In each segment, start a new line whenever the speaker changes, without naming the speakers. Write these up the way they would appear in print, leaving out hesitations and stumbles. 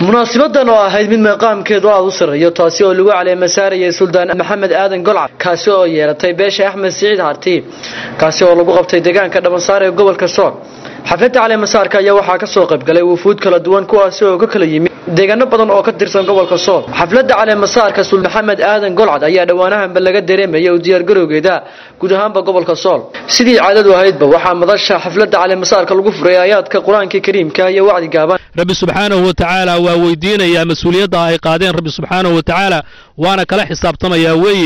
munaasabadan oo ahayd mid maqaamkeedu aad u sareeyo taasi oo lagu caleemay saarayay Suldaan Maxamed Aadan Golcad kaasi oo yeeratay beesha Axmed Saciid Harti kaasi oo lagu qabtay deegaanka Dhabansaar ee gobolka Sool xafladda caleemasaarka ayaa waxaa ka soo qayb galay wufuud kala duwan kuwaas oo ka kala yimid deegaano badan oo ka tirsan gobolka Sool xafladda caleemasaarka Suldaan Maxamed Aadan Golcad ayaa dhawaanahan laga dareemayay u diyaar garowgeeda guud ahaanba gobolka Sool sidii caadadu ahaydba waxaa madasha xafladda caleemasaarka lagu furay aayaadka Quraanka Kariimka iyo wacdi gaaban
Rabbi subhanahu wa ta'ala waa weydiinaya mas'uuliyadda ay qaadeen Rabbi subhanahu wa ta'ala waana kala xisaabtamaya weey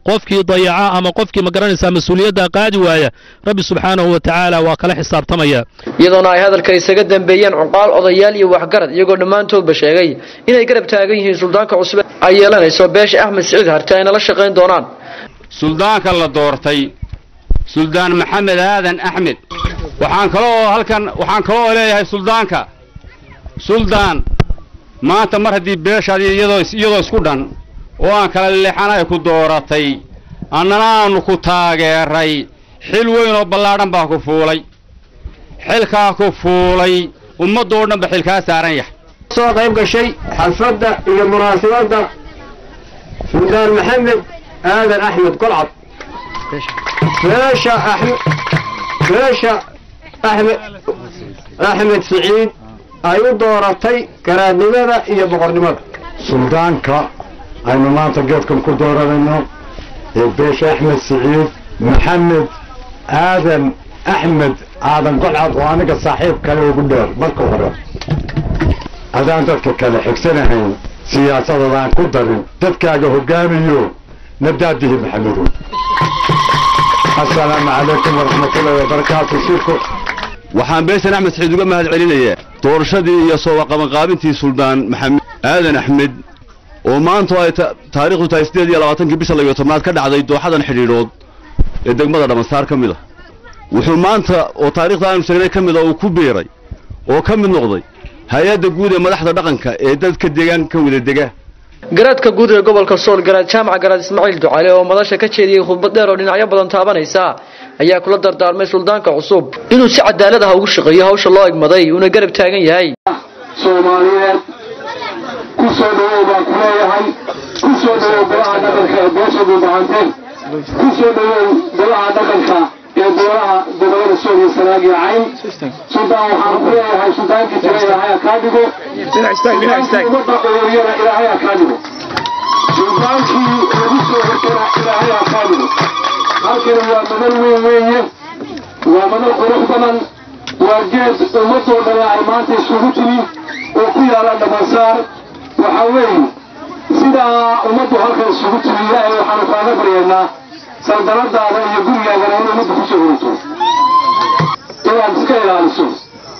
qofkii dayaca ama qofkii ma garanaysa mas'uuliyadda qaadi waaya Rabbi subhanahu wa ta'ala waa kala xisaabtamaya
iyadoo ay hadalka isaga dambeeyeen cuqaal odayaal iyo waxgarad iyagoo dhamaantoodba sheegay inay garab taagan yihiin suldaanka cusub ay yeelanayso beesha Axmed Saciid Harti ay la shaqeyn doonaan
suldaanka la doortay Suldaan Maxamed Aadan Axmed waxaan kaloo leeyahay suldaanka Suldaan maanta mar hadii beeshaadi iyadoo isku dhan oo aan kala leexanahay ku dooratay annana aanu ku taageeray xil weyn oo ballaaran baa ku fuulay xilka ku fuulay ummadoo dhan ba xilka saaran yahay
soo qayb gashay xafladda iyo munaasabada Suldaan Maxamed Aadan Axmed Golcad beesha Axmed Saciid ay u dooratay garaadnimada iyo boqornimada
suldaanka aynu maanta geedkan ku dooranayno ee beesha Axmed Saciid Maxamed Aadan Axmed Golcad oo aniga saaxiib kale ugu dheer marka hore adaan dadka kale xigsanahayn siyaasadda aan ku darin dadkaaga hogaamiyo nabdaadihi maxamedow السلام عليكم ورحمة الله وبركاته شكرا
waxaan beeshan Axmed Saciid uga mahad celinayaa doorashadii iyo soo qabanqaabintii Suldaan Maxamed Aadan Axmed oo maanta ay taariikhdu tahay 28 bisha 12 ka dhacday dooxadan xiriirood ee degmada Dhabansaar kamid ah wuxuu maanta oo taariikhda aanu sheegnay kamid ah uu ku biiray oo kamid noqday hay'adda guud ee madaxda dhaqanka ee dadka deegaanka wada dega
garaadka guud ee gobolka Sool garaad jaamac garaad Ismaaciil Ducaale oo madasha ka jeediyay khudbad dheer oo dhinacyo badan taabanaysa ayaa kula dardaarmay suldaanka cusub inuu si cadaalad ah ugu shaqeeyo hawsha loo igmaday una garab taagan yahay
Soomaaliyeed ku soo dhawaada kuleeyahay ku soo dhawaada dhaqanka beesha gudahanteen ku soo dhawaada dhaqanka ee dooraha gobolka Sool iyo Sanaag iyo Cayn sultaan waxaan ku leeyahay suldaanka jireeyahay ka dhigo ilaahay ka dhigo sultaankii ugu soo hortara ilaahay ka dhigo halkan waa madal weeye waa madal qurux badan waa geed ummadoo dhan ay maanta isugu timi oo ku yaala Dhabansaar waxa weeye sida ummaddu halkan isugu timi ilaahay waxaan kaaga baryaynaa saldanadaada iyo gurigaaga inuu ummaddu ku soo horto inaad iska ilaaliso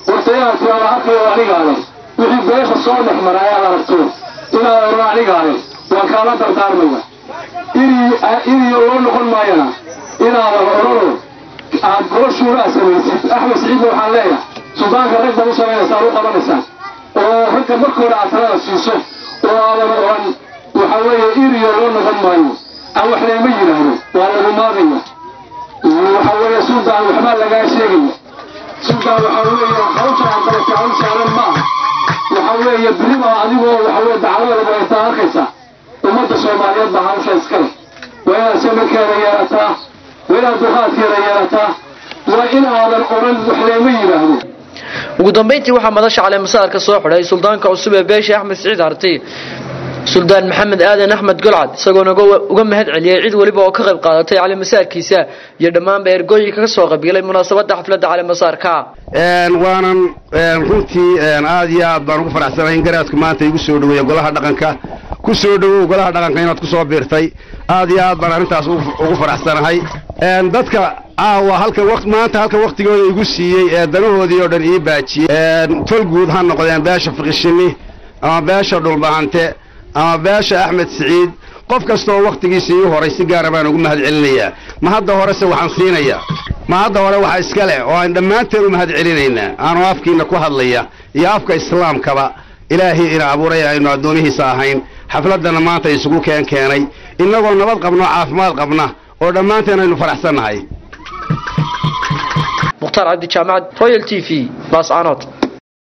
wartayaha tiyaala halkii anigaale wixii beesha soo dhexmaray aad aragto inaad oran anigaale waan kaala dardaarmaya inii loo noqon maayana inaad orano aad gooshuura samaysid Axmed Saciid waxaan leeyahay suldaanka rag badan sameeyay u qabanaysaa oo ragga markooda aad tala siiso oo aadan oran waxa weeye inii loo noqon maayo aan wax leema yiraahdo waa lagu maadaya waxa weeye sultaan waxba laga sheegay sultaan waxa weeye hawsha aan kala saaran ma waxa weeye birima adigoo waxa weeye dacwada ay taarikaysa ummadda Soomaaliyeed baa hawsha iska leh waa samirkeeda yeelataa waa duqaadkeeda yeelataa waa in aadan oran wax leema yiraahdo
ugu dambeyntii waxaa madasha caleemasaarka soo xidhay suldaanka cusub ee beesha Axmed Saciid Harti Suldaan Maxamed Aadan Axmed Golcad isagoo uga mahad celiyay cid waliba oo ka qayb qaadatay caleemasaarkiisa iyo dhammaan beergooyinka ka soo qayb galay munaasabadda xafladda caleemasaarka
waanan runtii aad iyo aad baan ugu faraxsanahay in garaadku maanta igu soo dhaweeyay golaha dhaqanka ku soo dhawow golaha dhaqanka inaad ku soo biirtay aad iyo aad baan arintaas ugu faraxsanahay dadka halka maanta halka waqtigooda igu siiyay danahoodii oo dhan ii baajiyay tol guud ha noqdeen beesha Fiqishini ama beesha Dhulbaante ama beesha Axmed Saciid qof kasta oo waqtigiisa ii horay si gaar ah baan ugu mahad celinayaa ma hadda hore waxaan siinayaa ma hadda hore waxa iska leh oo aan dhamaanteen u mahad celinaynaa aanu afkiina ku hadlaya iyo afka islaamkaba ilaahi ina abuuray aynu adoomihiisa ahayn xafladana maanta isugu keenay inagoo nabad qabno caafimaad qabna oo dhamaanteen aynu faraxsanahay
Mukhtaar Cabdi Jaamacad Royal TV Baas Aanot